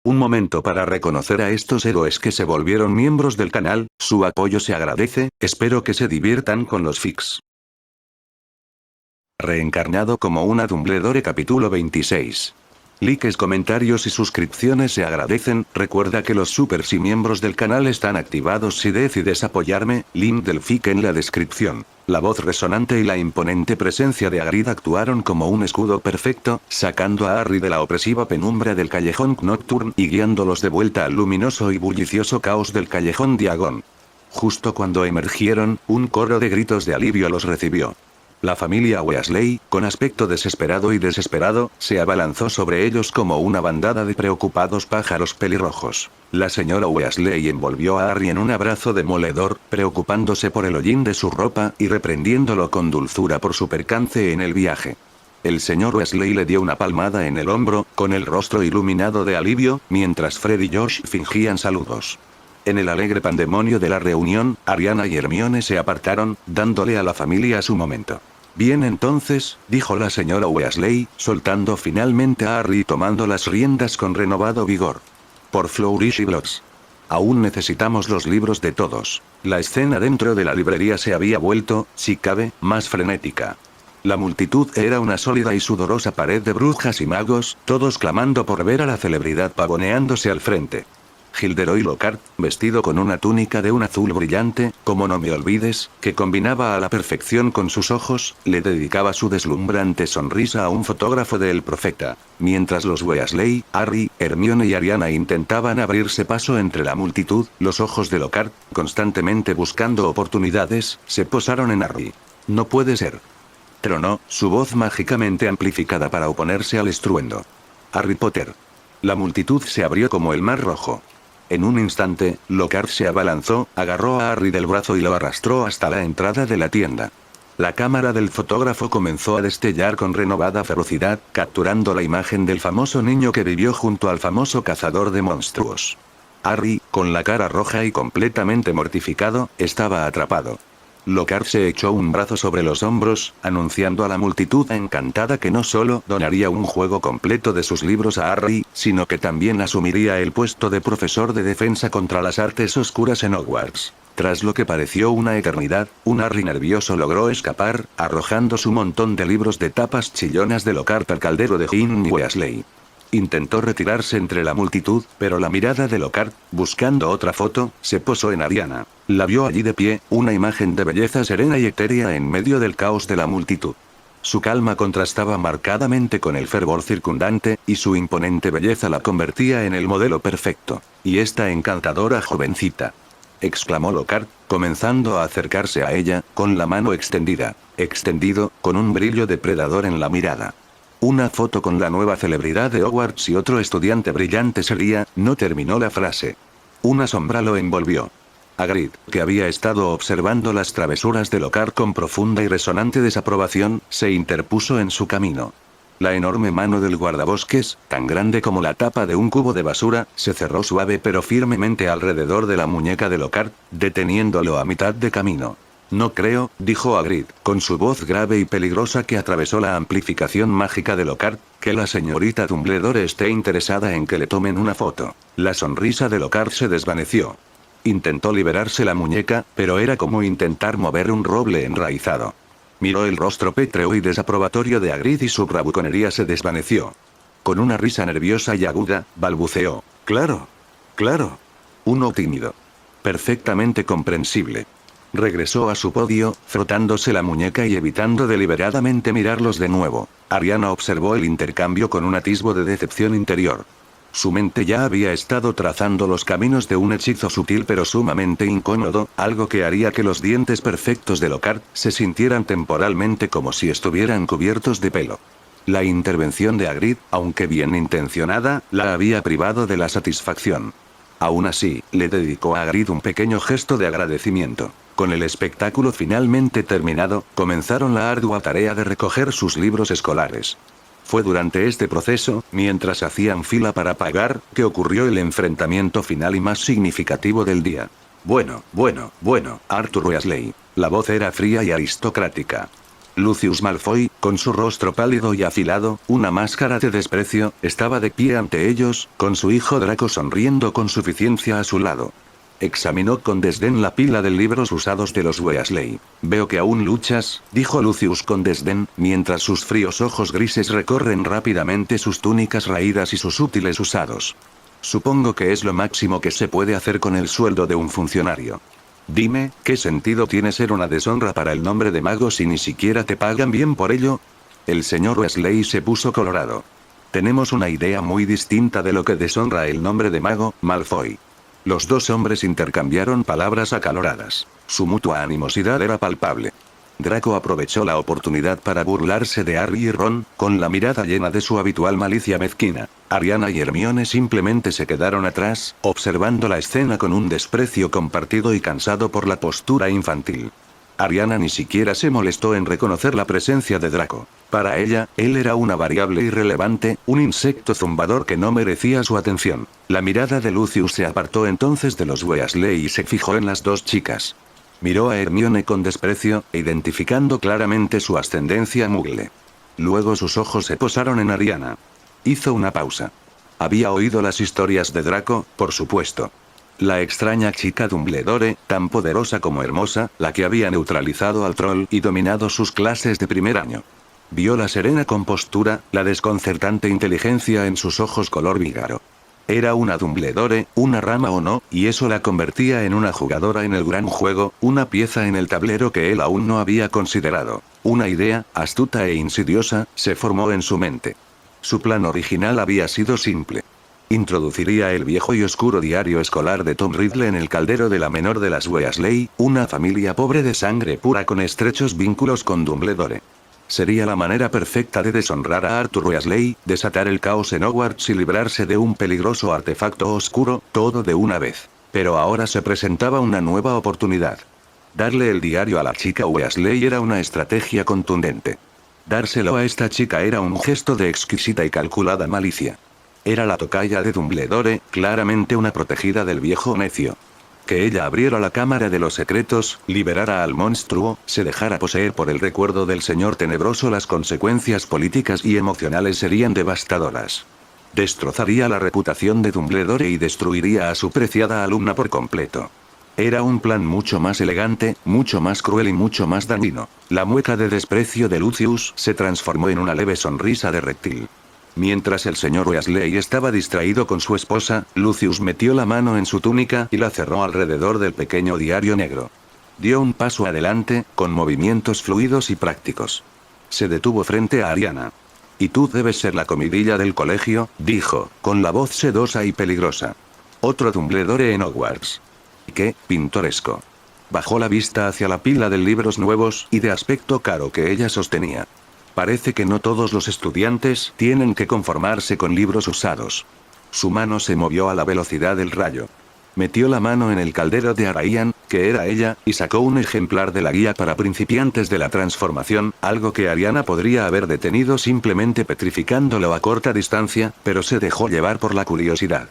Un momento para reconocer a estos héroes que se volvieron miembros del canal, su apoyo se agradece, espero que se diviertan con los fics. Reencarnado como una Dumbledore capítulo 26. Likes, comentarios y suscripciones se agradecen. Recuerda que los supers y miembros del canal están activados si decides apoyarme, link del fic en la descripción. La voz resonante y la imponente presencia de Hagrid actuaron como un escudo perfecto, sacando a Harry de la opresiva penumbra del callejón Nocturne y guiándolos de vuelta al luminoso y bullicioso caos del callejón Diagon. Justo cuando emergieron, un coro de gritos de alivio los recibió. La familia Weasley, con aspecto desesperado y desesperado, se abalanzó sobre ellos como una bandada de preocupados pájaros pelirrojos. La señora Weasley envolvió a Harry en un abrazo demoledor, preocupándose por el hollín de su ropa y reprendiéndolo con dulzura por su percance en el viaje. El señor Weasley le dio una palmada en el hombro, con el rostro iluminado de alivio, mientras Fred y George fingían saludos. En el alegre pandemonio de la reunión, Ariana y Hermione se apartaron, dándole a la familia su momento. Bien entonces, dijo la señora Weasley, soltando finalmente a Harry y tomando las riendas con renovado vigor. Por Flourish y Blotts. Aún necesitamos los libros de todos. La escena dentro de la librería se había vuelto, si cabe, más frenética. La multitud era una sólida y sudorosa pared de brujas y magos, todos clamando por ver a la celebridad pavoneándose al frente. Gilderoy Lockhart, vestido con una túnica de un azul brillante, como no me olvides, que combinaba a la perfección con sus ojos, le dedicaba su deslumbrante sonrisa a un fotógrafo del profeta, mientras los Weasley, Harry, Hermione y Ariana intentaban abrirse paso entre la multitud, los ojos de Lockhart, constantemente buscando oportunidades, se posaron en Harry. No puede ser. Tronó, su voz mágicamente amplificada para oponerse al estruendo. Harry Potter. La multitud se abrió como el mar rojo. En un instante, Lockhart se abalanzó, agarró a Harry del brazo y lo arrastró hasta la entrada de la tienda. La cámara del fotógrafo comenzó a destellar con renovada ferocidad, capturando la imagen del famoso niño que vivió junto al famoso cazador de monstruos. Harry, con la cara roja y completamente mortificado, estaba atrapado. Lockhart se echó un brazo sobre los hombros, anunciando a la multitud encantada que no solo donaría un juego completo de sus libros a Harry, sino que también asumiría el puesto de profesor de defensa contra las artes oscuras en Hogwarts. Tras lo que pareció una eternidad, un Harry nervioso logró escapar, arrojando su montón de libros de tapas chillonas de Lockhart al caldero de Ginny Weasley. Intentó retirarse entre la multitud, pero la mirada de Lockhart, buscando otra foto, se posó en Ariana. La vio allí de pie, una imagen de belleza serena y etérea en medio del caos de la multitud. Su calma contrastaba marcadamente con el fervor circundante, y su imponente belleza la convertía en el modelo perfecto. ¿Y esta encantadora jovencita?, exclamó Lockhart, comenzando a acercarse a ella, con la mano extendido, con un brillo depredador en la mirada. Una foto con la nueva celebridad de Hogwarts y otro estudiante brillante sería, no terminó la frase. Una sombra lo envolvió. Hagrid, que había estado observando las travesuras de Lockhart con profunda y resonante desaprobación, se interpuso en su camino. La enorme mano del guardabosques, tan grande como la tapa de un cubo de basura, se cerró suave pero firmemente alrededor de la muñeca de Lockhart, deteniéndolo a mitad de camino. No creo, dijo Hagrid, con su voz grave y peligrosa que atravesó la amplificación mágica de Lockhart, que la señorita Dumbledore esté interesada en que le tomen una foto. La sonrisa de Lockhart se desvaneció. Intentó liberarse la muñeca, pero era como intentar mover un roble enraizado. Miró el rostro pétreo y desaprobatorio de Hagrid y su bravuconería se desvaneció. Con una risa nerviosa y aguda, balbuceó. Claro. Claro. Uno tímido. Perfectamente comprensible. Regresó a su podio, frotándose la muñeca y evitando deliberadamente mirarlos de nuevo. Ariana observó el intercambio con un atisbo de decepción interior. Su mente ya había estado trazando los caminos de un hechizo sutil pero sumamente incómodo, algo que haría que los dientes perfectos de Lockhart se sintieran temporalmente como si estuvieran cubiertos de pelo. La intervención de Hagrid, aunque bien intencionada, la había privado de la satisfacción. Aún así, le dedicó a Hagrid un pequeño gesto de agradecimiento. Con el espectáculo finalmente terminado, comenzaron la ardua tarea de recoger sus libros escolares. Fue durante este proceso, mientras hacían fila para pagar, que ocurrió el enfrentamiento final y más significativo del día. Bueno, Arthur Weasley. La voz era fría y aristocrática. Lucius Malfoy, con su rostro pálido y afilado, una máscara de desprecio, estaba de pie ante ellos, con su hijo Draco sonriendo con suficiencia a su lado. Examinó con desdén la pila de libros usados de los Weasley. Veo que aún luchas, dijo Lucius con desdén, mientras sus fríos ojos grises recorren rápidamente sus túnicas raídas y sus útiles usados. Supongo que es lo máximo que se puede hacer con el sueldo de un funcionario. Dime, ¿qué sentido tiene ser una deshonra para el nombre de mago si ni siquiera te pagan bien por ello? El señor Weasley se puso colorado. Tenemos una idea muy distinta de lo que deshonra el nombre de mago, Malfoy. Los dos hombres intercambiaron palabras acaloradas. Su mutua animosidad era palpable. Draco aprovechó la oportunidad para burlarse de Harry y Ron, con la mirada llena de su habitual malicia mezquina. Ariana y Hermione simplemente se quedaron atrás, observando la escena con un desprecio compartido y cansado por la postura infantil. Ariana ni siquiera se molestó en reconocer la presencia de Draco. Para ella, él era una variable irrelevante, un insecto zumbador que no merecía su atención. La mirada de Lucius se apartó entonces de los Weasley y se fijó en las dos chicas. Miró a Hermione con desprecio, identificando claramente su ascendencia muggle. Luego sus ojos se posaron en Ariana. Hizo una pausa. Había oído las historias de Draco, por supuesto. La extraña chica Dumbledore, tan poderosa como hermosa, la que había neutralizado al troll y dominado sus clases de primer año. Vio la serena compostura, la desconcertante inteligencia en sus ojos color vígaro. Era una Dumbledore, una rama o no, y eso la convertía en una jugadora en el gran juego, una pieza en el tablero que él aún no había considerado. Una idea, astuta e insidiosa, se formó en su mente. Su plan original había sido simple. Introduciría el viejo y oscuro diario escolar de Tom Riddle en el caldero de la menor de las Weasley, una familia pobre de sangre pura con estrechos vínculos con Dumbledore. Sería la manera perfecta de deshonrar a Arthur Weasley, desatar el caos en Hogwarts y librarse de un peligroso artefacto oscuro, todo de una vez. Pero ahora se presentaba una nueva oportunidad. Darle el diario a la chica Weasley era una estrategia contundente. Dárselo a esta chica era un gesto de exquisita y calculada malicia. Era la tocaya de Dumbledore, claramente una protegida del viejo necio. Que ella abriera la cámara de los secretos, liberara al monstruo, se dejara poseer por el recuerdo del señor tenebroso, las consecuencias políticas y emocionales serían devastadoras. Destrozaría la reputación de Dumbledore y destruiría a su preciada alumna por completo. Era un plan mucho más elegante, mucho más cruel y mucho más dañino. La mueca de desprecio de Lucius se transformó en una leve sonrisa de reptil. Mientras el señor Weasley estaba distraído con su esposa, Lucius metió la mano en su túnica y la cerró alrededor del pequeño diario negro. Dio un paso adelante, con movimientos fluidos y prácticos. Se detuvo frente a Ariana. «Y tú debes ser la comidilla del colegio», dijo, con la voz sedosa y peligrosa. «Otro Dumbledore en Hogwarts». «¡Qué pintoresco!». Bajó la vista hacia la pila de libros nuevos y de aspecto caro que ella sostenía. Parece que no todos los estudiantes tienen que conformarse con libros usados. Su mano se movió a la velocidad del rayo. Metió la mano en el caldero de Arayan, que era ella, y sacó un ejemplar de la guía para principiantes de la transformación, algo que Ariana podría haber detenido simplemente petrificándolo a corta distancia, pero se dejó llevar por la curiosidad.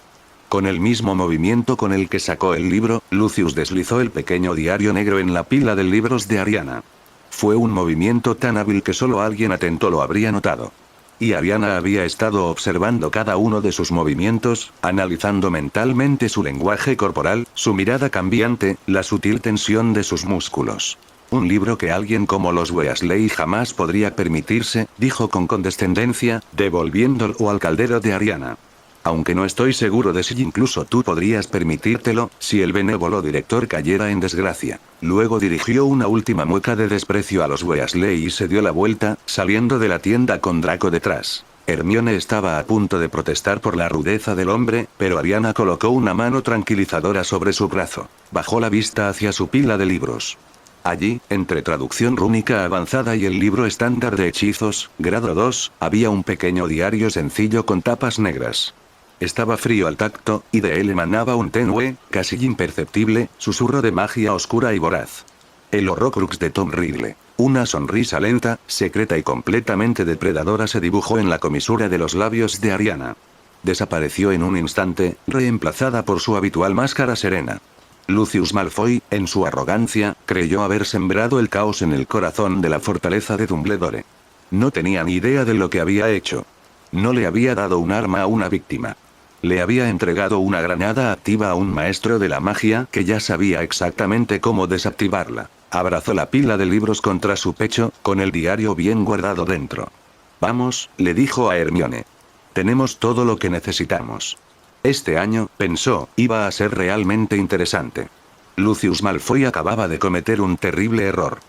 Con el mismo movimiento con el que sacó el libro, Lucius deslizó el pequeño diario negro en la pila de libros de Ariana. Fue un movimiento tan hábil que solo alguien atento lo habría notado. Y Ariana había estado observando cada uno de sus movimientos, analizando mentalmente su lenguaje corporal, su mirada cambiante, la sutil tensión de sus músculos. Un libro que alguien como los Weasley jamás podría permitirse, dijo con condescendencia, devolviéndolo al caldero de Ariana. Aunque no estoy seguro de si incluso tú podrías permitírtelo, si el benévolo director cayera en desgracia. Luego dirigió una última mueca de desprecio a los Weasley y se dio la vuelta, saliendo de la tienda con Draco detrás. Hermione estaba a punto de protestar por la rudeza del hombre, pero Ariana colocó una mano tranquilizadora sobre su brazo. Bajó la vista hacia su pila de libros. Allí, entre traducción rúnica avanzada y el libro estándar de hechizos, grado 2, había un pequeño diario sencillo con tapas negras. Estaba frío al tacto, y de él emanaba un tenue, casi imperceptible, susurro de magia oscura y voraz. El Horrocrux de Tom Riddle. Una sonrisa lenta, secreta y completamente depredadora se dibujó en la comisura de los labios de Ariana. Desapareció en un instante, reemplazada por su habitual máscara serena. Lucius Malfoy, en su arrogancia, creyó haber sembrado el caos en el corazón de la fortaleza de Dumbledore. No tenía ni idea de lo que había hecho. No le había dado un arma a una víctima. Le había entregado una granada activa a un maestro de la magia que ya sabía exactamente cómo desactivarla. Abrazó la pila de libros contra su pecho, con el diario bien guardado dentro. Vamos, le dijo a Hermione. Tenemos todo lo que necesitamos. Este año, pensó, iba a ser realmente interesante. Lucius Malfoy acababa de cometer un terrible error.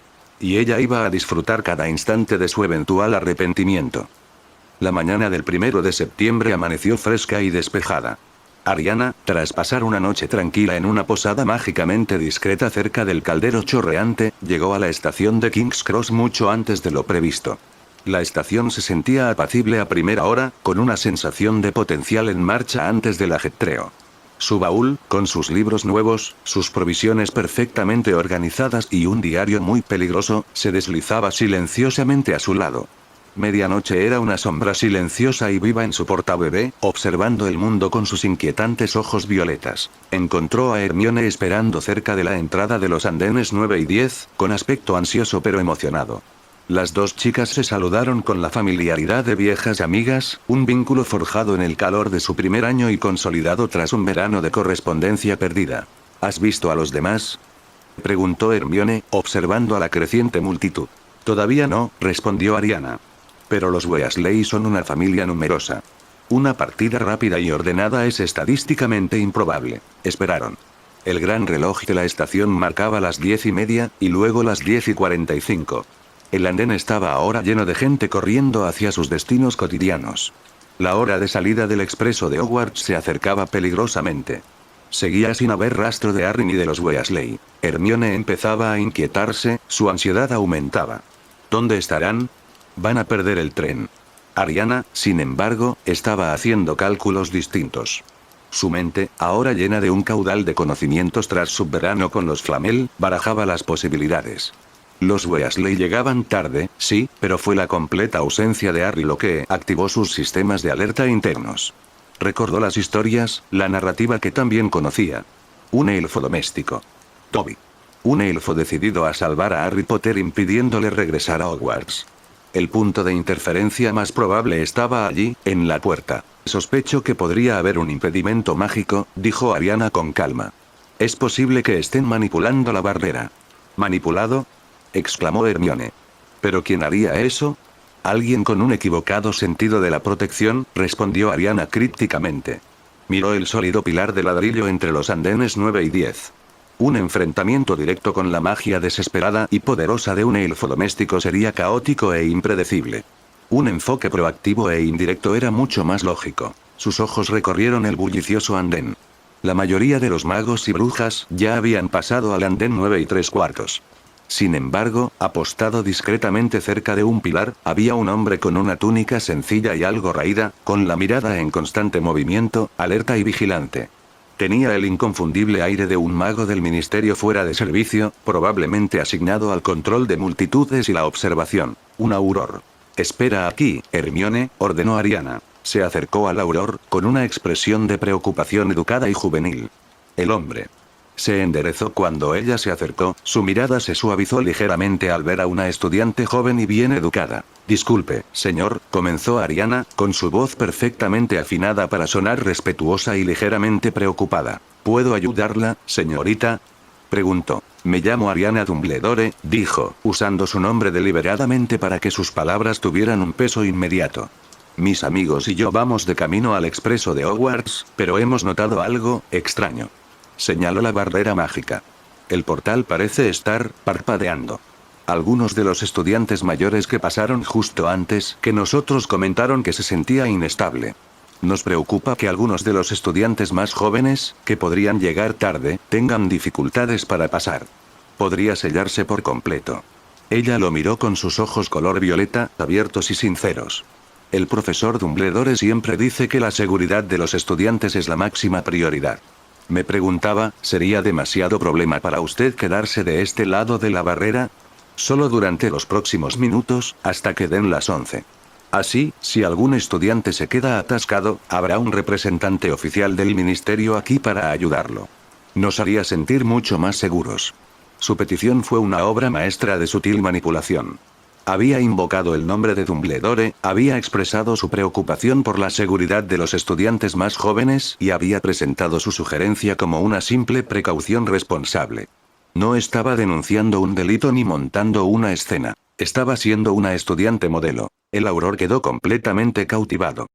Y ella iba a disfrutar cada instante de su eventual arrepentimiento. La mañana del 1 de septiembre amaneció fresca y despejada. Ariana, tras pasar una noche tranquila en una posada mágicamente discreta cerca del caldero chorreante, llegó a la estación de King's Cross mucho antes de lo previsto. La estación se sentía apacible a primera hora, con una sensación de potencial en marcha antes del ajetreo. Su baúl, con sus libros nuevos, sus provisiones perfectamente organizadas y un diario muy peligroso, se deslizaba silenciosamente a su lado. Medianoche era una sombra silenciosa y viva en su portabebé, observando el mundo con sus inquietantes ojos violetas. Encontró a Hermione esperando cerca de la entrada de los andenes 9 y 10, con aspecto ansioso pero emocionado. Las dos chicas se saludaron con la familiaridad de viejas amigas, un vínculo forjado en el calor de su primer año y consolidado tras un verano de correspondencia perdida. ¿Has visto a los demás?, preguntó Hermione, observando a la creciente multitud. Todavía no, respondió Ariana. Pero los Weasley son una familia numerosa. Una partida rápida y ordenada es estadísticamente improbable. Esperaron. El gran reloj de la estación marcaba las 10:30, y luego las 10:45. El andén estaba ahora lleno de gente corriendo hacia sus destinos cotidianos. La hora de salida del expreso de Hogwarts se acercaba peligrosamente. Seguía sin haber rastro de Harry ni de los Weasley. Hermione empezaba a inquietarse, su ansiedad aumentaba. ¿Dónde estarán? Van a perder el tren. Ariana, sin embargo, estaba haciendo cálculos distintos. Su mente, ahora llena de un caudal de conocimientos tras su verano con los Flamel, barajaba las posibilidades. Los Weasley llegaban tarde, sí, pero fue la completa ausencia de Harry lo que activó sus sistemas de alerta internos. Recordó las historias, la narrativa que también conocía. Un elfo doméstico. Toby. Un elfo decidido a salvar a Harry Potter impidiéndole regresar a Hogwarts. El punto de interferencia más probable estaba allí, en la puerta. Sospecho que podría haber un impedimento mágico, dijo Ariana con calma. Es posible que estén manipulando la barrera. ¿Manipulado?, exclamó Hermione. ¿Pero quién haría eso? Alguien con un equivocado sentido de la protección, respondió Ariana crípticamente. Miró el sólido pilar de ladrillo entre los andenes 9 y 10. Un enfrentamiento directo con la magia desesperada y poderosa de un elfo doméstico sería caótico e impredecible. Un enfoque proactivo e indirecto era mucho más lógico. Sus ojos recorrieron el bullicioso andén. La mayoría de los magos y brujas ya habían pasado al andén 9 y 3/4. Sin embargo, apostado discretamente cerca de un pilar, había un hombre con una túnica sencilla y algo raída, con la mirada en constante movimiento, alerta y vigilante. Tenía el inconfundible aire de un mago del ministerio fuera de servicio, probablemente asignado al control de multitudes y la observación. Un auror. Espera aquí, Hermione, ordenó Ariana. Se acercó al auror, con una expresión de preocupación educada y juvenil. El hombre se enderezó cuando ella se acercó, su mirada se suavizó ligeramente al ver a una estudiante joven y bien educada. Disculpe, señor, comenzó Ariana, con su voz perfectamente afinada para sonar respetuosa y ligeramente preocupada. ¿Puedo ayudarla, señorita?, preguntó. Me llamo Ariana Dumbledore, dijo, usando su nombre deliberadamente para que sus palabras tuvieran un peso inmediato. Mis amigos y yo vamos de camino al expreso de Hogwarts, pero hemos notado algo extraño. Señaló la barrera mágica. El portal parece estar parpadeando. Algunos de los estudiantes mayores que pasaron justo antes que nosotros comentaron que se sentía inestable. Nos preocupa que algunos de los estudiantes más jóvenes, que podrían llegar tarde, tengan dificultades para pasar. Podría sellarse por completo. Ella lo miró con sus ojos color violeta, abiertos y sinceros. El profesor Dumbledore siempre dice que la seguridad de los estudiantes es la máxima prioridad. Me preguntaba, ¿sería demasiado problema para usted quedarse de este lado de la barrera? Solo durante los próximos minutos, hasta que den las 11. Así, si algún estudiante se queda atascado, habrá un representante oficial del ministerio aquí para ayudarlo. Nos haría sentir mucho más seguros. Su petición fue una obra maestra de sutil manipulación. Había invocado el nombre de Dumbledore, había expresado su preocupación por la seguridad de los estudiantes más jóvenes y había presentado su sugerencia como una simple precaución responsable. No estaba denunciando un delito ni montando una escena. Estaba siendo una estudiante modelo. El Auror quedó completamente cautivado.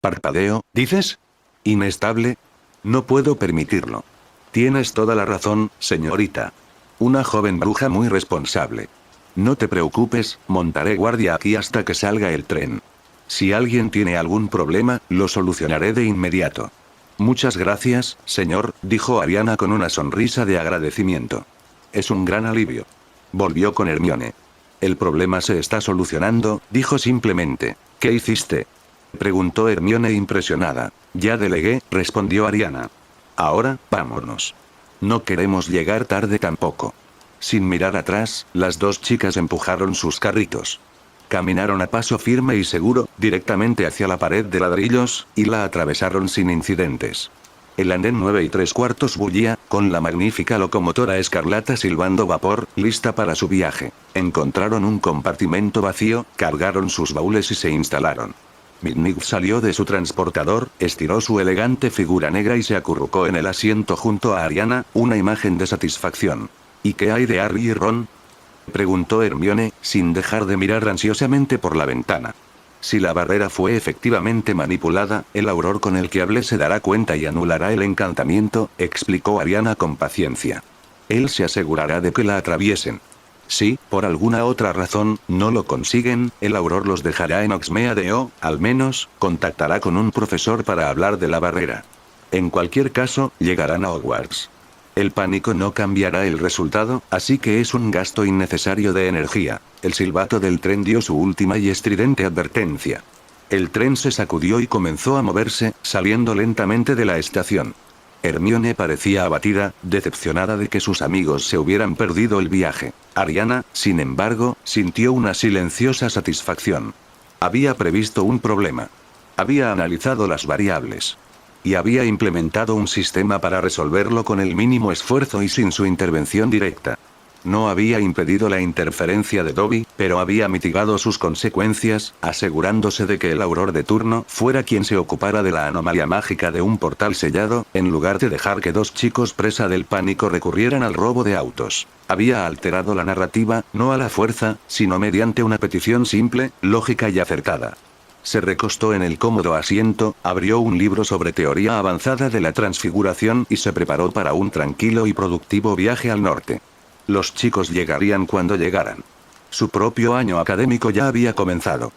Parpadeo, ¿dices? ¿Inestable? No puedo permitirlo. Tienes toda la razón, señorita. Una joven bruja muy responsable. No te preocupes, montaré guardia aquí hasta que salga el tren. Si alguien tiene algún problema, lo solucionaré de inmediato. Muchas gracias, señor, dijo Ariana con una sonrisa de agradecimiento. Es un gran alivio. Volvió con Hermione. El problema se está solucionando, dijo simplemente. ¿Qué hiciste? Preguntó Hermione impresionada. Ya delegué, respondió Ariana. Ahora, vámonos. No queremos llegar tarde tampoco. Sin mirar atrás, las dos chicas empujaron sus carritos. Caminaron a paso firme y seguro, directamente hacia la pared de ladrillos, y la atravesaron sin incidentes. El andén 9 3/4 bullía, con la magnífica locomotora escarlata silbando vapor, lista para su viaje. Encontraron un compartimento vacío, cargaron sus baúles y se instalaron. Midnight salió de su transportador, estiró su elegante figura negra y se acurrucó en el asiento junto a Ariana, una imagen de satisfacción. ¿Y qué hay de Harry y Ron? Preguntó Hermione, sin dejar de mirar ansiosamente por la ventana. Si la barrera fue efectivamente manipulada, el Auror con el que hablé se dará cuenta y anulará el encantamiento, explicó Ariana con paciencia. Él se asegurará de que la atraviesen. Si, por alguna otra razón, no lo consiguen, el Auror los dejará en Hogsmeade o, al menos, contactará con un profesor para hablar de la barrera. En cualquier caso, llegarán a Hogwarts. El pánico no cambiará el resultado, así que es un gasto innecesario de energía. El silbato del tren dio su última y estridente advertencia. El tren se sacudió y comenzó a moverse, saliendo lentamente de la estación. Hermione parecía abatida, decepcionada de que sus amigos se hubieran perdido el viaje. Ariana, sin embargo, sintió una silenciosa satisfacción. Había previsto un problema. Había analizado las variables. Y había implementado un sistema para resolverlo con el mínimo esfuerzo y sin su intervención directa. No había impedido la interferencia de Dobby, pero había mitigado sus consecuencias, asegurándose de que el Auror de turno fuera quien se ocupara de la anomalía mágica de un portal sellado, en lugar de dejar que dos chicos presa del pánico recurrieran al robo de autos. Había alterado la narrativa, no a la fuerza, sino mediante una petición simple, lógica y acertada. Se recostó en el cómodo asiento, abrió un libro sobre teoría avanzada de la transfiguración y se preparó para un tranquilo y productivo viaje al norte. Los chicos llegarían cuando llegaran. Su propio año académico ya había comenzado.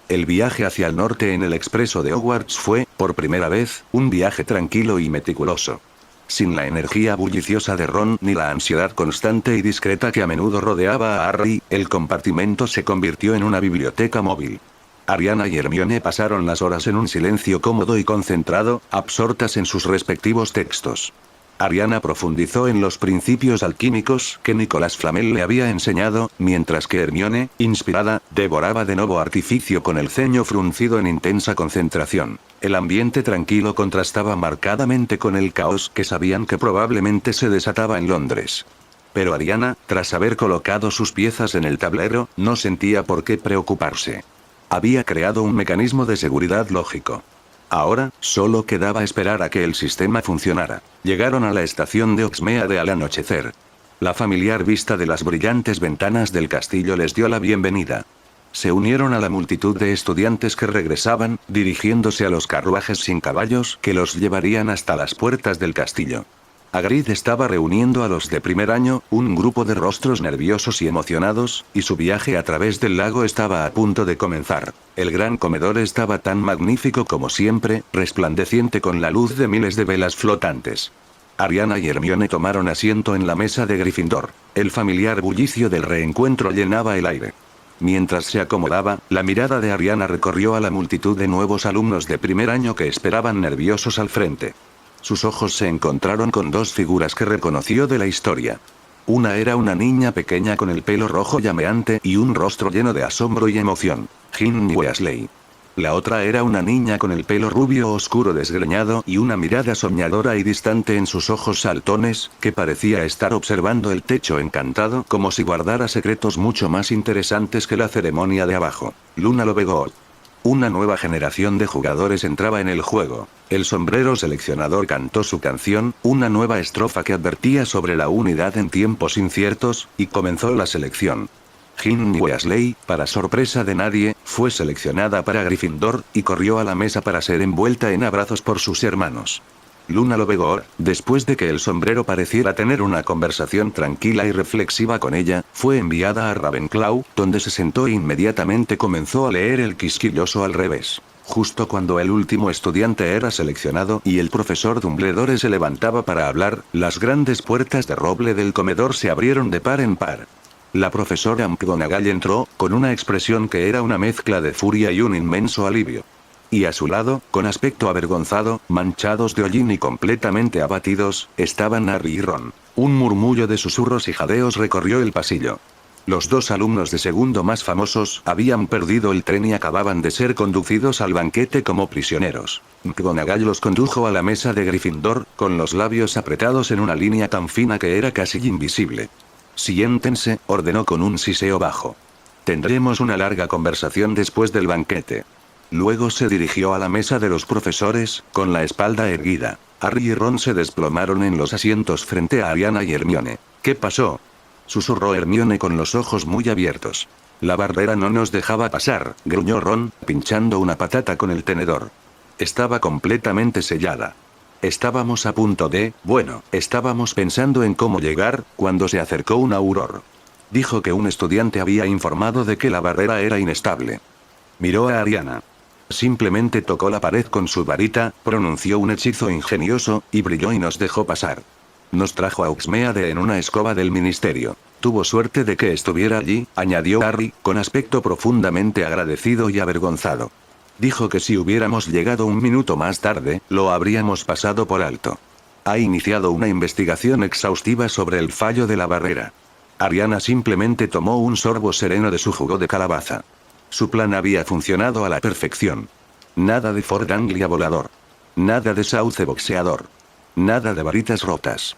El viaje hacia el norte en el expreso de Hogwarts fue, por primera vez, un viaje tranquilo y meticuloso. Sin la energía bulliciosa de Ron ni la ansiedad constante y discreta que a menudo rodeaba a Harry, el compartimento se convirtió en una biblioteca móvil. Ariana y Hermione pasaron las horas en un silencio cómodo y concentrado, absortas en sus respectivos textos. Ariana profundizó en los principios alquímicos que Nicolas Flamel le había enseñado, mientras que Hermione, inspirada, devoraba de nuevo artificio con el ceño fruncido en intensa concentración. El ambiente tranquilo contrastaba marcadamente con el caos que sabían que probablemente se desataba en Londres. Pero Ariana, tras haber colocado sus piezas en el tablero, no sentía por qué preocuparse. Había creado un mecanismo de seguridad lógico. Ahora, solo quedaba esperar a que el sistema funcionara. Llegaron a la estación de Hogsmeade al anochecer. La familiar vista de las brillantes ventanas del castillo les dio la bienvenida. Se unieron a la multitud de estudiantes que regresaban, dirigiéndose a los carruajes sin caballos que los llevarían hasta las puertas del castillo. Hagrid estaba reuniendo a los de primer año, un grupo de rostros nerviosos y emocionados, y su viaje a través del lago estaba a punto de comenzar. El gran comedor estaba tan magnífico como siempre, resplandeciente con la luz de miles de velas flotantes. Ariana y Hermione tomaron asiento en la mesa de Gryffindor. El familiar bullicio del reencuentro llenaba el aire. Mientras se acomodaba, la mirada de Ariana recorrió a la multitud de nuevos alumnos de primer año que esperaban nerviosos al frente. Sus ojos se encontraron con dos figuras que reconoció de la historia. Una era una niña pequeña con el pelo rojo llameante y un rostro lleno de asombro y emoción. Ginny Weasley. La otra era una niña con el pelo rubio oscuro desgreñado y una mirada soñadora y distante en sus ojos saltones, que parecía estar observando el techo encantado como si guardara secretos mucho más interesantes que la ceremonia de abajo. Luna Lovegood. Una nueva generación de jugadores entraba en el juego. El sombrero seleccionador cantó su canción, una nueva estrofa que advertía sobre la unidad en tiempos inciertos, y comenzó la selección. Ginny Weasley, para sorpresa de nadie, fue seleccionada para Gryffindor, y corrió a la mesa para ser envuelta en abrazos por sus hermanos. Luna Lovegood, después de que el sombrero pareciera tener una conversación tranquila y reflexiva con ella, fue enviada a Ravenclaw, donde se sentó e inmediatamente comenzó a leer el quisquilloso al revés. Justo cuando el último estudiante era seleccionado y el profesor Dumbledore se levantaba para hablar, las grandes puertas de roble del comedor se abrieron de par en par. La profesora McGonagall entró, con una expresión que era una mezcla de furia y un inmenso alivio. Y a su lado, con aspecto avergonzado, manchados de hollín y completamente abatidos, estaban Harry y Ron. Un murmullo de susurros y jadeos recorrió el pasillo. Los dos alumnos de segundo más famosos habían perdido el tren y acababan de ser conducidos al banquete como prisioneros. McGonagall los condujo a la mesa de Gryffindor, con los labios apretados en una línea tan fina que era casi invisible. Siéntense, ordenó con un siseo bajo. Tendremos una larga conversación después del banquete. Luego se dirigió a la mesa de los profesores, con la espalda erguida. Harry y Ron se desplomaron en los asientos frente a Ariana y Hermione. ¿Qué pasó?, susurró Hermione con los ojos muy abiertos. La barrera no nos dejaba pasar, gruñó Ron, pinchando una patata con el tenedor. Estaba completamente sellada. Estábamos a punto de, estábamos pensando en cómo llegar, cuando se acercó un auror. Dijo que un estudiante había informado de que la barrera era inestable. Miró a Ariana. Simplemente tocó la pared con su varita, pronunció un hechizo ingenioso, y brilló y nos dejó pasar. Nos trajo a Uxmeade en una escoba del ministerio. Tuvo suerte de que estuviera allí, añadió Harry, con aspecto profundamente agradecido y avergonzado. Dijo que si hubiéramos llegado un minuto más tarde, lo habríamos pasado por alto. Ha iniciado una investigación exhaustiva sobre el fallo de la barrera. Ariana simplemente tomó un sorbo sereno de su jugo de calabaza. Su plan había funcionado a la perfección. Nada de Ford Anglia volador. Nada de sauce boxeador. Nada de varitas rotas.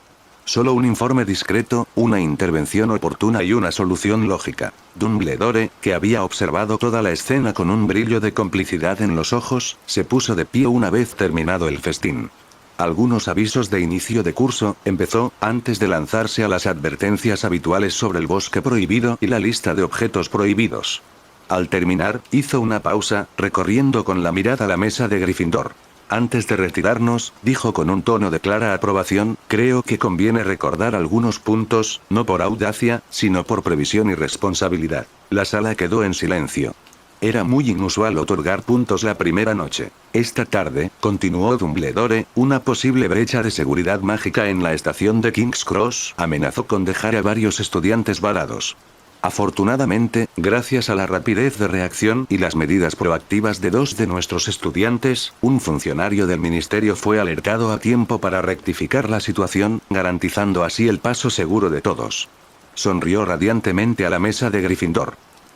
Solo un informe discreto, una intervención oportuna y una solución lógica. Dumbledore, que había observado toda la escena con un brillo de complicidad en los ojos, se puso de pie una vez terminado el festín. Algunos avisos de inicio de curso, empezó, antes de lanzarse a las advertencias habituales sobre el bosque prohibido y la lista de objetos prohibidos. Al terminar, hizo una pausa, recorriendo con la mirada la mesa de Gryffindor. Antes de retirarnos, dijo con un tono de clara aprobación, creo que conviene recordar algunos puntos, no por audacia, sino por previsión y responsabilidad. La sala quedó en silencio. Era muy inusual otorgar puntos la primera noche. Esta tarde, continuó Dumbledore, una posible brecha de seguridad mágica en la estación de King's Cross amenazó con dejar a varios estudiantes varados. Afortunadamente, gracias a la rapidez de reacción y las medidas proactivas de dos de nuestros estudiantes, un funcionario del ministerio fue alertado a tiempo para rectificar la situación, garantizando así el paso seguro de todos. Sonrió radiantemente a la mesa de Gryffindor.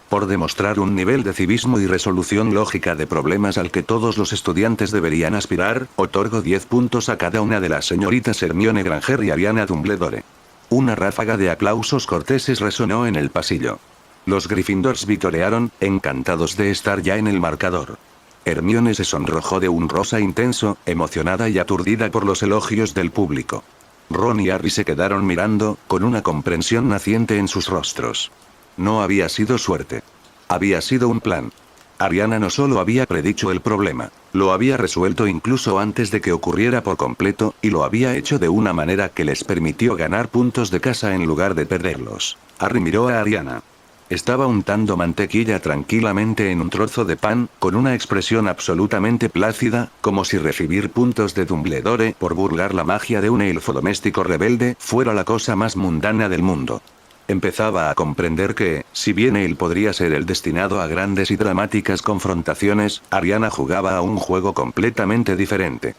Por demostrar un nivel de civismo y resolución lógica de problemas al que todos los estudiantes deberían aspirar, otorgo 10 puntos a cada una de las señoritas Hermione Granger y Ariana Dumbledore. Una ráfaga de aplausos corteses resonó en el pasillo. Los Gryffindors vitorearon, encantados de estar ya en el marcador. Hermione se sonrojó de un rosa intenso, emocionada y aturdida por los elogios del público. Ron y Harry se quedaron mirando, con una comprensión naciente en sus rostros. No había sido suerte. Había sido un plan. Ariana no solo había predicho el problema, lo había resuelto incluso antes de que ocurriera por completo, y lo había hecho de una manera que les permitió ganar puntos de casa en lugar de perderlos. Harry miró a Ariana. Estaba untando mantequilla tranquilamente en un trozo de pan, con una expresión absolutamente plácida, como si recibir puntos de Dumbledore por burlar la magia de un elfo doméstico rebelde fuera la cosa más mundana del mundo. Empezaba a comprender que, si bien él podría ser el destinado a grandes y dramáticas confrontaciones, Ariana jugaba a un juego completamente diferente.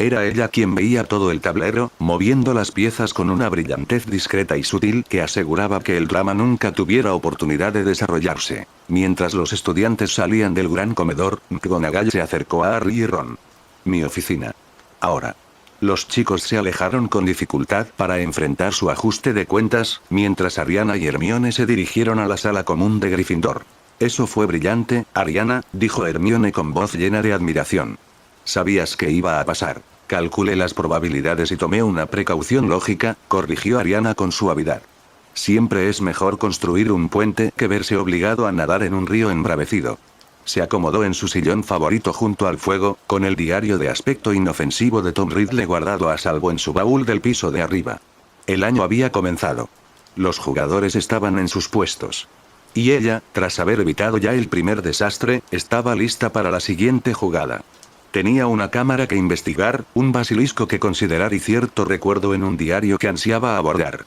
Era ella quien veía todo el tablero, moviendo las piezas con una brillantez discreta y sutil que aseguraba que el drama nunca tuviera oportunidad de desarrollarse. Mientras los estudiantes salían del gran comedor, McGonagall se acercó a Harry y Ron. Mi oficina. Ahora. Los chicos se alejaron con dificultad para enfrentar su ajuste de cuentas, mientras Ariana y Hermione se dirigieron a la sala común de Gryffindor. Eso fue brillante, Ariana, dijo Hermione con voz llena de admiración. Sabías que iba a pasar. Calculé las probabilidades y tomé una precaución lógica, corrigió Ariana con suavidad. Siempre es mejor construir un puente que verse obligado a nadar en un río embravecido. Se acomodó en su sillón favorito junto al fuego, con el diario de aspecto inofensivo de Tom Riddle guardado a salvo en su baúl del piso de arriba. El año había comenzado. Los jugadores estaban en sus puestos. Y ella, tras haber evitado ya el primer desastre, estaba lista para la siguiente jugada. Tenía una cámara que investigar, un basilisco que considerar y cierto recuerdo en un diario que ansiaba abordar.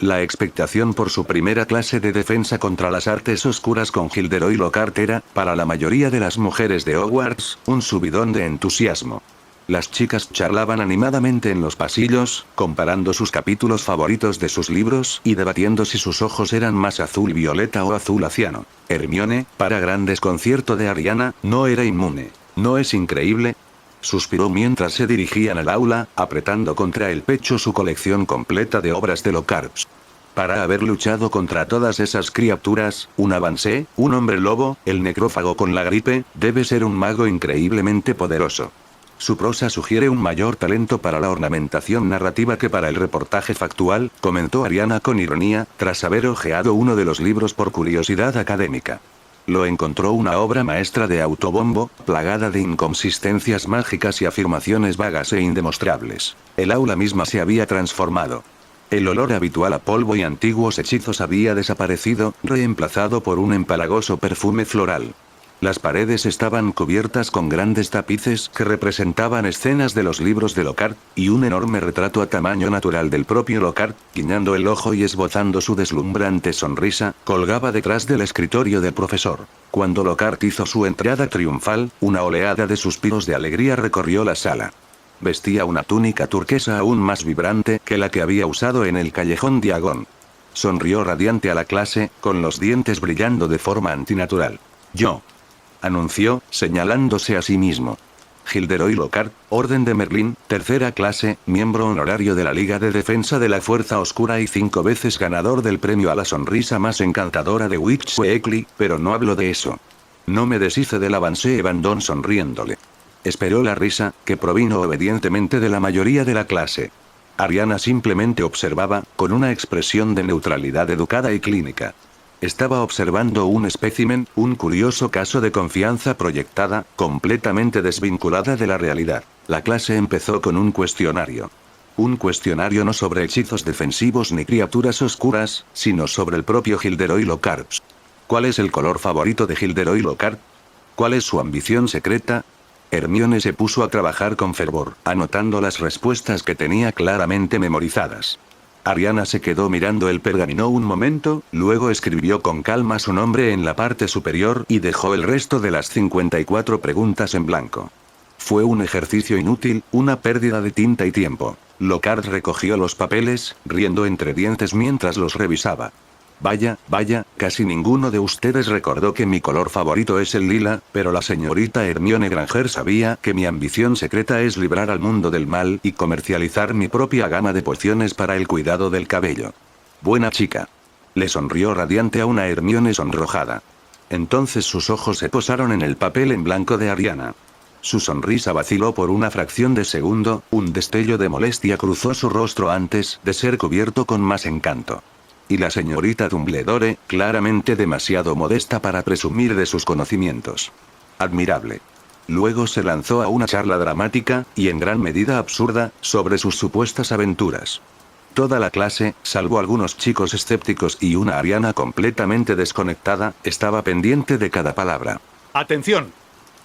La expectación por su primera clase de defensa contra las artes oscuras con Gilderoy Lockhart era, para la mayoría de las mujeres de Hogwarts, un subidón de entusiasmo. Las chicas charlaban animadamente en los pasillos, comparando sus capítulos favoritos de sus libros y debatiendo si sus ojos eran más azul violeta o azul aciano. Hermione, para gran desconcierto de Ariana, no era inmune. ¿No es increíble? Suspiró mientras se dirigían al aula, apretando contra el pecho su colección completa de obras de Lockhart. Para haber luchado contra todas esas criaturas, un avancé, un hombre lobo, el necrófago con la gripe, debe ser un mago increíblemente poderoso. Su prosa sugiere un mayor talento para la ornamentación narrativa que para el reportaje factual, comentó Ariana con ironía, tras haber hojeado uno de los libros por curiosidad académica. Lo encontró una obra maestra de autobombo, plagada de inconsistencias mágicas y afirmaciones vagas e indemostrables. El aula misma se había transformado. El olor habitual a polvo y antiguos hechizos había desaparecido, reemplazado por un empalagoso perfume floral. Las paredes estaban cubiertas con grandes tapices que representaban escenas de los libros de Lockhart, y un enorme retrato a tamaño natural del propio Lockhart, guiñando el ojo y esbozando su deslumbrante sonrisa, colgaba detrás del escritorio del profesor. Cuando Lockhart hizo su entrada triunfal, una oleada de suspiros de alegría recorrió la sala. Vestía una túnica turquesa aún más vibrante que la que había usado en el callejón Diagon. Sonrió radiante a la clase, con los dientes brillando de forma antinatural. Yo. Anunció, señalándose a sí mismo. Gilderoy Lockhart, Orden de Merlín, tercera clase, miembro honorario de la Liga de Defensa de la Fuerza Oscura y 5 veces ganador del premio a la sonrisa más encantadora de Witch Weekly, pero no hablo de eso. No me deshice del avancé, abandonó sonriéndole. Esperó la risa, que provino obedientemente de la mayoría de la clase. Ariana simplemente observaba, con una expresión de neutralidad educada y clínica. Estaba observando un espécimen, un curioso caso de confianza proyectada, completamente desvinculada de la realidad. La clase empezó con un cuestionario. Un cuestionario no sobre hechizos defensivos ni criaturas oscuras, sino sobre el propio Gilderoy Lockhart. ¿Cuál es el color favorito de Gilderoy Lockhart? ¿Cuál es su ambición secreta? Hermione se puso a trabajar con fervor, anotando las respuestas que tenía claramente memorizadas. Ariana se quedó mirando el pergamino un momento, luego escribió con calma su nombre en la parte superior y dejó el resto de las 54 preguntas en blanco. Fue un ejercicio inútil, una pérdida de tinta y tiempo. Lockhart recogió los papeles, riendo entre dientes mientras los revisaba. Vaya, casi ninguno de ustedes recordó que mi color favorito es el lila, pero la señorita Hermione Granger sabía que mi ambición secreta es librar al mundo del mal y comercializar mi propia gama de pociones para el cuidado del cabello. Buena chica. Le sonrió radiante a una Hermione sonrojada. Entonces sus ojos se posaron en el papel en blanco de Ariana. Su sonrisa vaciló por una fracción de segundo, un destello de molestia cruzó su rostro antes de ser cubierto con más encanto. Y la señorita Dumbledore, claramente demasiado modesta para presumir de sus conocimientos. Admirable. Luego se lanzó a una charla dramática, y en gran medida absurda, sobre sus supuestas aventuras. Toda la clase, salvo algunos chicos escépticos y una Ariana completamente desconectada, estaba pendiente de cada palabra. ¡Atención!,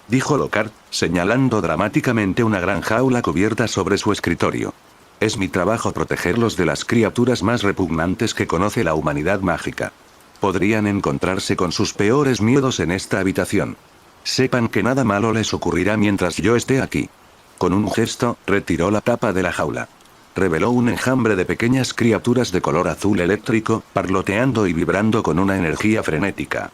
dijo Lockhart, señalando dramáticamente una gran jaula cubierta sobre su escritorio. Es mi trabajo protegerlos de las criaturas más repugnantes que conoce la humanidad mágica. Podrían encontrarse con sus peores miedos en esta habitación. Sepan que nada malo les ocurrirá mientras yo esté aquí. Con un gesto, retiró la tapa de la jaula. Reveló un enjambre de pequeñas criaturas de color azul eléctrico, parloteando y vibrando con una energía frenética.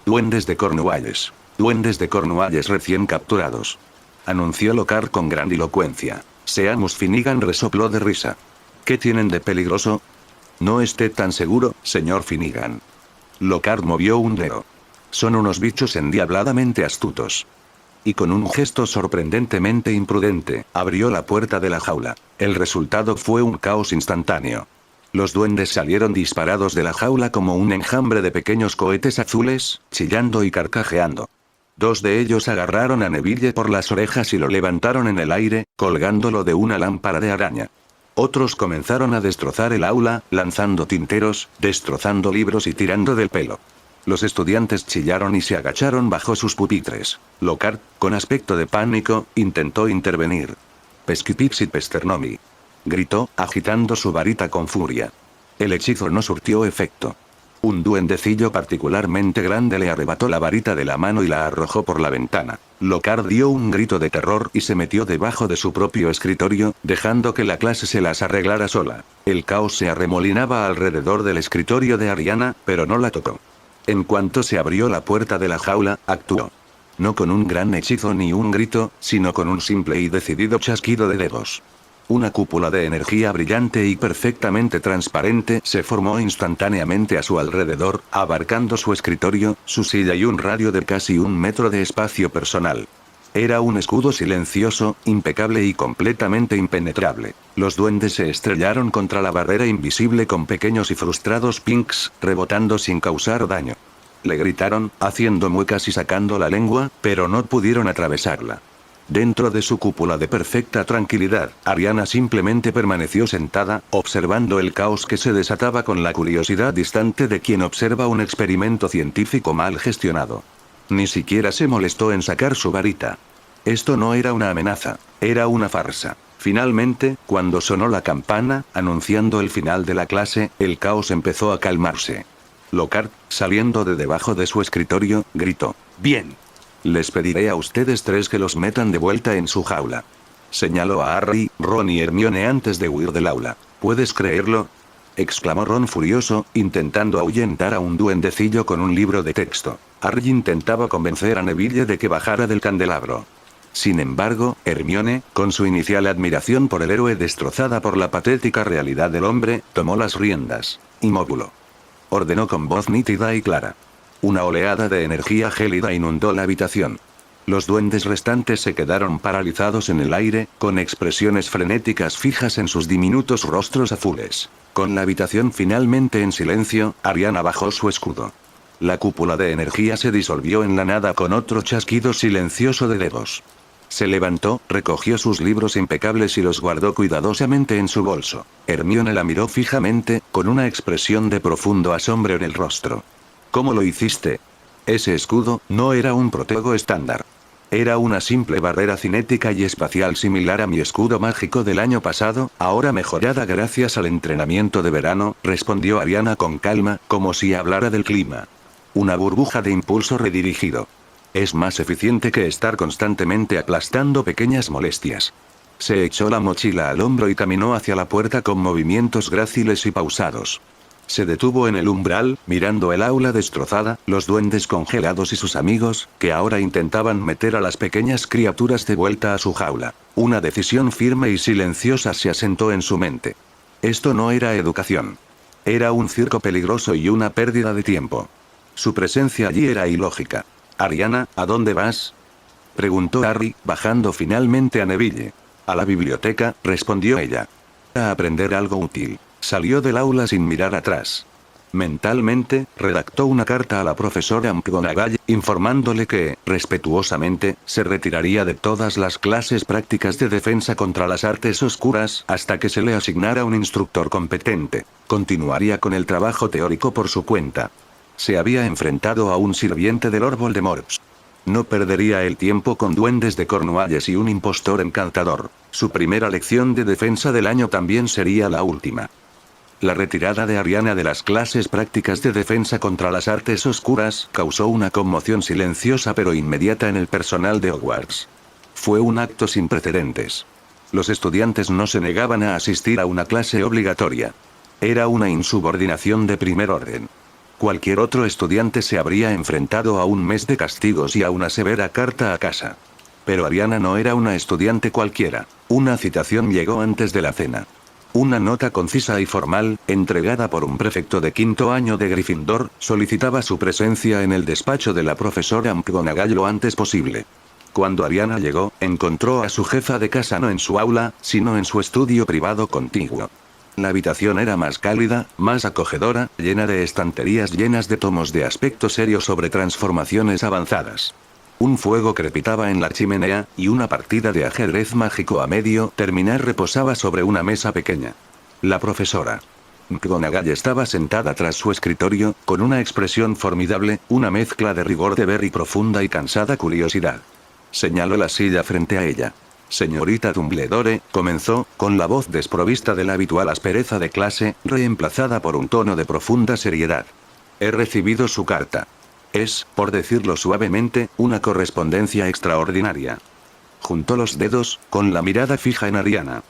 Duendes de Cornualles. Duendes de Cornualles recién capturados. Anunció Lockhart con grandilocuencia. Seamus Finnegan resopló de risa. ¿Qué tienen de peligroso? No esté tan seguro, señor Finnegan. Lockhart movió un dedo. Son unos bichos endiabladamente astutos. Y con un gesto sorprendentemente imprudente, abrió la puerta de la jaula. El resultado fue un caos instantáneo. Los duendes salieron disparados de la jaula como un enjambre de pequeños cohetes azules, chillando y carcajeando. Dos de ellos agarraron a Neville por las orejas y lo levantaron en el aire, colgándolo de una lámpara de araña. Otros comenzaron a destrozar el aula, lanzando tinteros, destrozando libros y tirando del pelo. Los estudiantes chillaron y se agacharon bajo sus pupitres. Lockhart, con aspecto de pánico, intentó intervenir. «Pesquipixit pesternomi», gritó, agitando su varita con furia. El hechizo no surtió efecto. Un duendecillo particularmente grande le arrebató la varita de la mano y la arrojó por la ventana. Lockhart dio un grito de terror y se metió debajo de su propio escritorio, dejando que la clase se las arreglara sola. El caos se arremolinaba alrededor del escritorio de Ariana, pero no la tocó. En cuanto se abrió la puerta de la jaula, actuó. No con un gran hechizo ni un grito, sino con un simple y decidido chasquido de dedos. Una cúpula de energía brillante y perfectamente transparente se formó instantáneamente a su alrededor, abarcando su escritorio, su silla y un radio de casi 1 metro de espacio personal. Era un escudo silencioso, impecable y completamente impenetrable. Los duendes se estrellaron contra la barrera invisible con pequeños y frustrados pinks, rebotando sin causar daño. Le gritaron, haciendo muecas y sacando la lengua, pero no pudieron atravesarla. Dentro de su cúpula de perfecta tranquilidad, Ariana simplemente permaneció sentada, observando el caos que se desataba con la curiosidad distante de quien observa un experimento científico mal gestionado. Ni siquiera se molestó en sacar su varita. Esto no era una amenaza, era una farsa. Finalmente, cuando sonó la campana, anunciando el final de la clase, el caos empezó a calmarse. Lockhart, saliendo de debajo de su escritorio, gritó: «Bien. Les pediré a ustedes 3 que los metan de vuelta en su jaula». Señaló a Harry, Ron y Hermione antes de huir del aula. «¿Puedes creerlo?», exclamó Ron furioso, intentando ahuyentar a un duendecillo con un libro de texto. Harry intentaba convencer a Neville de que bajara del candelabro. Sin embargo, Hermione, con su inicial admiración por el héroe destrozada por la patética realidad del hombre, tomó las riendas. «Inmóvulo», ordenó con voz nítida y clara. Una oleada de energía gélida inundó la habitación. Los duendes restantes se quedaron paralizados en el aire, con expresiones frenéticas fijas en sus diminutos rostros azules. Con la habitación finalmente en silencio, Ariana bajó su escudo. La cúpula de energía se disolvió en la nada con otro chasquido silencioso de dedos. Se levantó, recogió sus libros impecables y los guardó cuidadosamente en su bolso. Hermione la miró fijamente, con una expresión de profundo asombro en el rostro. «¿Cómo lo hiciste?» Ese escudo no era un protego estándar. Era una simple barrera cinética y espacial similar a mi escudo mágico del año pasado, ahora mejorada gracias al entrenamiento de verano, respondió Ariana con calma, como si hablara del clima. Una burbuja de impulso redirigido. Es más eficiente que estar constantemente aplastando pequeñas molestias. Se echó la mochila al hombro y caminó hacia la puerta con movimientos gráciles y pausados. Se detuvo en el umbral, mirando el aula destrozada, los duendes congelados y sus amigos, que ahora intentaban meter a las pequeñas criaturas de vuelta a su jaula. Una decisión firme y silenciosa se asentó en su mente. Esto no era educación. Era un circo peligroso y una pérdida de tiempo. Su presencia allí era ilógica. «Ariana, ¿a dónde vas?», preguntó Harry, bajando finalmente a Neville. «A la biblioteca», respondió ella. «A aprender algo útil». Salió del aula sin mirar atrás. Mentalmente, redactó una carta a la profesora McGonagall, informándole que, respetuosamente, se retiraría de todas las clases prácticas de defensa contra las artes oscuras hasta que se le asignara un instructor competente. Continuaría con el trabajo teórico por su cuenta. Se había enfrentado a un sirviente de Lord Voldemort. No perdería el tiempo con duendes de Cornualles y un impostor encantador. Su primera lección de defensa del año también sería la última. La retirada de Ariana de las clases prácticas de defensa contra las artes oscuras causó una conmoción silenciosa pero inmediata en el personal de Hogwarts. Fue un acto sin precedentes. Los estudiantes no se negaban a asistir a una clase obligatoria. Era una insubordinación de primer orden. Cualquier otro estudiante se habría enfrentado a un mes de castigos y a una severa carta a casa. Pero Ariana no era una estudiante cualquiera. Una citación llegó antes de la cena. Una nota concisa y formal, entregada por un prefecto de quinto año de Gryffindor, solicitaba su presencia en el despacho de la profesora McGonagall lo antes posible. Cuando Ariana llegó, encontró a su jefa de casa no en su aula, sino en su estudio privado contiguo. La habitación era más cálida, más acogedora, llena de estanterías llenas de tomos de aspecto serio sobre transformaciones avanzadas. Un fuego crepitaba en la chimenea, y una partida de ajedrez mágico a medio terminar reposaba sobre una mesa pequeña. La profesora McGonagall estaba sentada tras su escritorio, con una expresión formidable, una mezcla de rigor de ver y profunda y cansada curiosidad. Señaló la silla frente a ella. Señorita Dumbledore, comenzó, con la voz desprovista de la habitual aspereza de clase, reemplazada por un tono de profunda seriedad. He recibido su carta. Es, por decirlo suavemente, una correspondencia extraordinaria. Juntó los dedos, con la mirada fija en Ariana.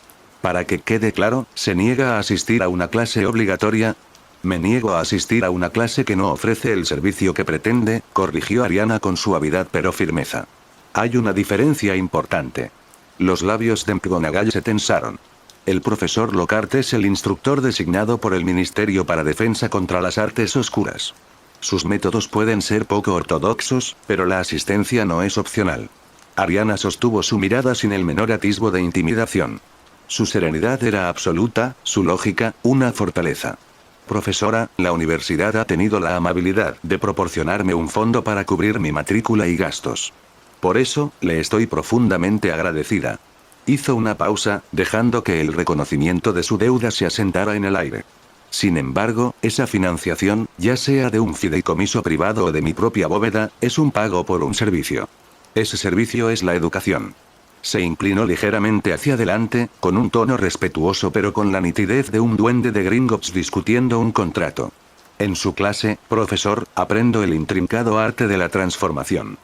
Para que quede claro, ¿se niega a asistir a una clase obligatoria? Me niego a asistir a una clase que no ofrece el servicio que pretende, corrigió Ariana con suavidad pero firmeza. Hay una diferencia importante. Los labios de McGonagall se tensaron. El profesor Lockhart es el instructor designado por el Ministerio para Defensa contra las Artes Oscuras. Sus métodos pueden ser poco ortodoxos, pero la asistencia no es opcional. Ariana sostuvo su mirada sin el menor atisbo de intimidación. Su serenidad era absoluta, su lógica, una fortaleza. Profesora, la universidad ha tenido la amabilidad de proporcionarme un fondo para cubrir mi matrícula y gastos. Por eso, le estoy profundamente agradecida. Hizo una pausa, dejando que el reconocimiento de su deuda se asentara en el aire. Sin embargo, esa financiación, ya sea de un fideicomiso privado o de mi propia bóveda, es un pago por un servicio. Ese servicio es la educación. Se inclinó ligeramente hacia adelante, con un tono respetuoso pero con la nitidez de un duende de Gringotts discutiendo un contrato. En su clase, profesor, aprendo el intrincado arte de la transformación.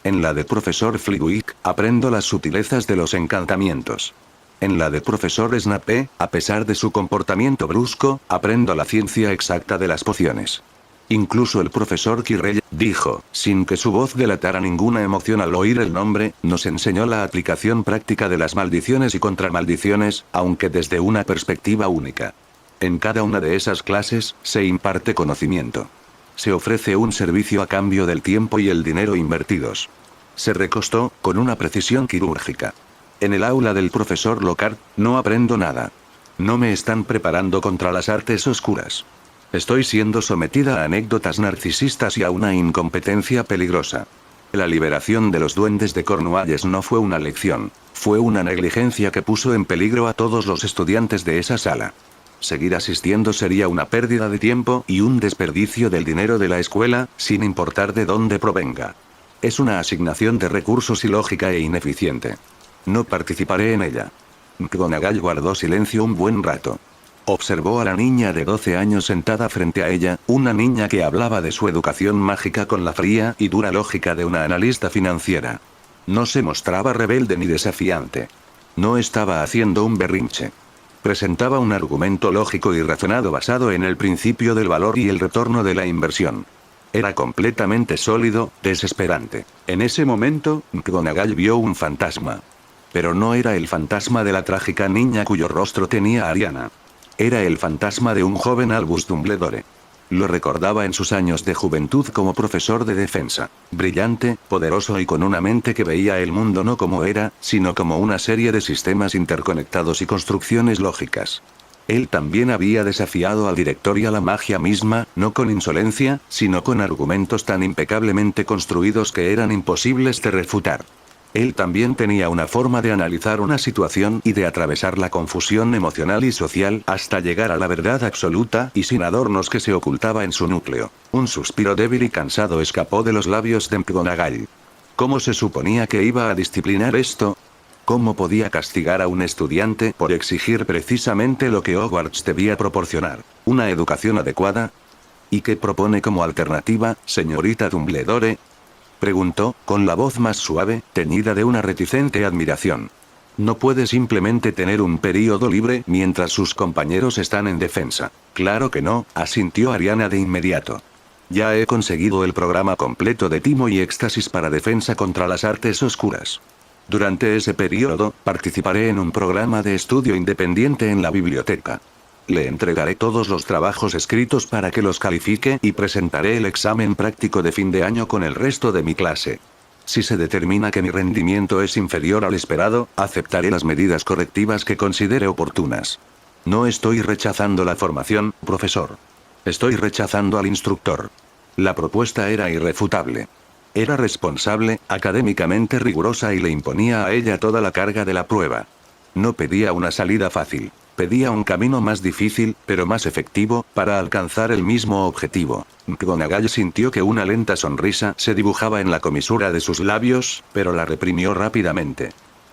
En la de profesor Flitwick, aprendo las sutilezas de los encantamientos. En la de profesor Snape, a pesar de su comportamiento brusco, aprendo la ciencia exacta de las pociones. Incluso el profesor Quirrell, dijo, sin que su voz delatara ninguna emoción al oír el nombre, nos enseñó la aplicación práctica de las maldiciones y contramaldiciones, aunque desde una perspectiva única. En cada una de esas clases, se imparte conocimiento. Se ofrece un servicio a cambio del tiempo y el dinero invertidos. Se recostó, con una precisión quirúrgica. En el aula del profesor Lockhart, no aprendo nada. No me están preparando contra las artes oscuras. Estoy siendo sometida a anécdotas narcisistas y a una incompetencia peligrosa. La liberación de los duendes de Cornualles no fue una lección, fue una negligencia que puso en peligro a todos los estudiantes de esa sala. Seguir asistiendo sería una pérdida de tiempo y un desperdicio del dinero de la escuela, sin importar de dónde provenga. Es una asignación de recursos ilógica e ineficiente. No participaré en ella. McGonagall guardó silencio un buen rato. Observó a la niña de 12 años sentada frente a ella, una niña que hablaba de su educación mágica con la fría y dura lógica de una analista financiera. No se mostraba rebelde ni desafiante. No estaba haciendo un berrinche. Presentaba un argumento lógico y razonado basado en el principio del valor y el retorno de la inversión. Era completamente sólido, desesperante. En ese momento, McGonagall vio un fantasma. Pero no era el fantasma de la trágica niña cuyo rostro tenía Ariana. Era el fantasma de un joven Albus Dumbledore. Lo recordaba en sus años de juventud como profesor de defensa. Brillante, poderoso y con una mente que veía el mundo no como era, sino como una serie de sistemas interconectados y construcciones lógicas. Él también había desafiado al director y a la magia misma, no con insolencia, sino con argumentos tan impecablemente construidos que eran imposibles de refutar. Él también tenía una forma de analizar una situación y de atravesar la confusión emocional y social hasta llegar a la verdad absoluta y sin adornos que se ocultaba en su núcleo. Un suspiro débil y cansado escapó de los labios de McGonagall. ¿Cómo se suponía que iba a disciplinar esto? ¿Cómo podía castigar a un estudiante por exigir precisamente lo que Hogwarts debía proporcionar? ¿Una educación adecuada? ¿Y qué propone como alternativa, señorita Dumbledore? Preguntó, con la voz más suave, teñida de una reticente admiración. No puede simplemente tener un período libre mientras sus compañeros están en defensa. Claro que no, asintió Ariana de inmediato. Ya he conseguido el programa completo de timo y éxtasis para defensa contra las artes oscuras. Durante ese periodo, participaré en un programa de estudio independiente en la biblioteca. Le entregaré todos los trabajos escritos para que los califique y presentaré el examen práctico de fin de año con el resto de mi clase. Si se determina que mi rendimiento es inferior al esperado, aceptaré las medidas correctivas que considere oportunas. No estoy rechazando la formación, profesor. Estoy rechazando al instructor. La propuesta era irrefutable. Era responsable, académicamente rigurosa y le imponía a ella toda la carga de la prueba. No pedía una salida fácil. Pedía un camino más difícil, pero más efectivo, para alcanzar el mismo objetivo. McGonagall sintió que una lenta sonrisa se dibujaba en la comisura de sus labios, pero la reprimió rápidamente.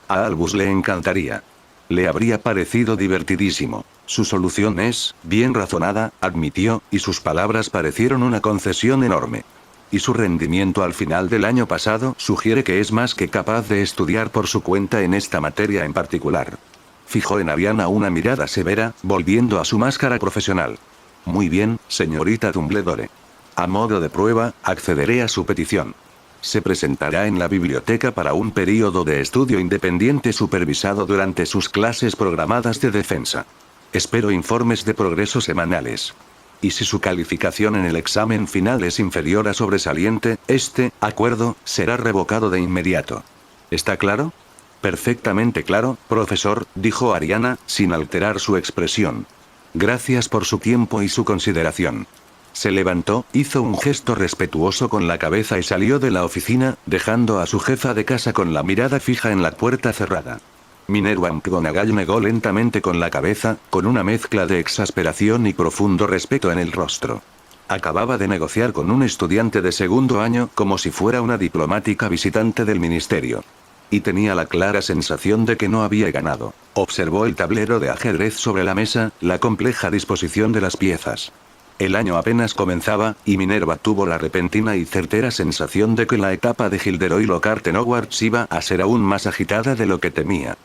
A Albus le encantaría. Le habría parecido divertidísimo. Su solución es, bien razonada, admitió, y sus palabras parecieron una concesión enorme. Y su rendimiento al final del año pasado sugiere que es más que capaz de estudiar por su cuenta en esta materia en particular. Fijó en Ariana una mirada severa, volviendo a su máscara profesional. Muy bien, señorita Dumbledore. A modo de prueba, accederé a su petición. Se presentará en la biblioteca para un período de estudio independiente supervisado durante sus clases programadas de defensa. Espero informes de progreso semanales. Y si su calificación en el examen final es inferior a sobresaliente, este acuerdo será revocado de inmediato. ¿Está claro? Perfectamente claro, profesor, dijo Ariana, sin alterar su expresión. Gracias por su tiempo y su consideración. Se levantó, hizo un gesto respetuoso con la cabeza y salió de la oficina, dejando a su jefa de casa con la mirada fija en la puerta cerrada. Minerva McGonagall negó lentamente con la cabeza, con una mezcla de exasperación y profundo respeto en el rostro. Acababa de negociar con un estudiante de segundo año como si fuera una diplomática visitante del ministerio. Y tenía la clara sensación de que no había ganado. Observó el tablero de ajedrez sobre la mesa, la compleja disposición de las piezas. El año apenas comenzaba, y Minerva tuvo la repentina y certera sensación de que la etapa de Gilderoy Lockhart en Hogwarts iba a ser aún más agitada de lo que temía.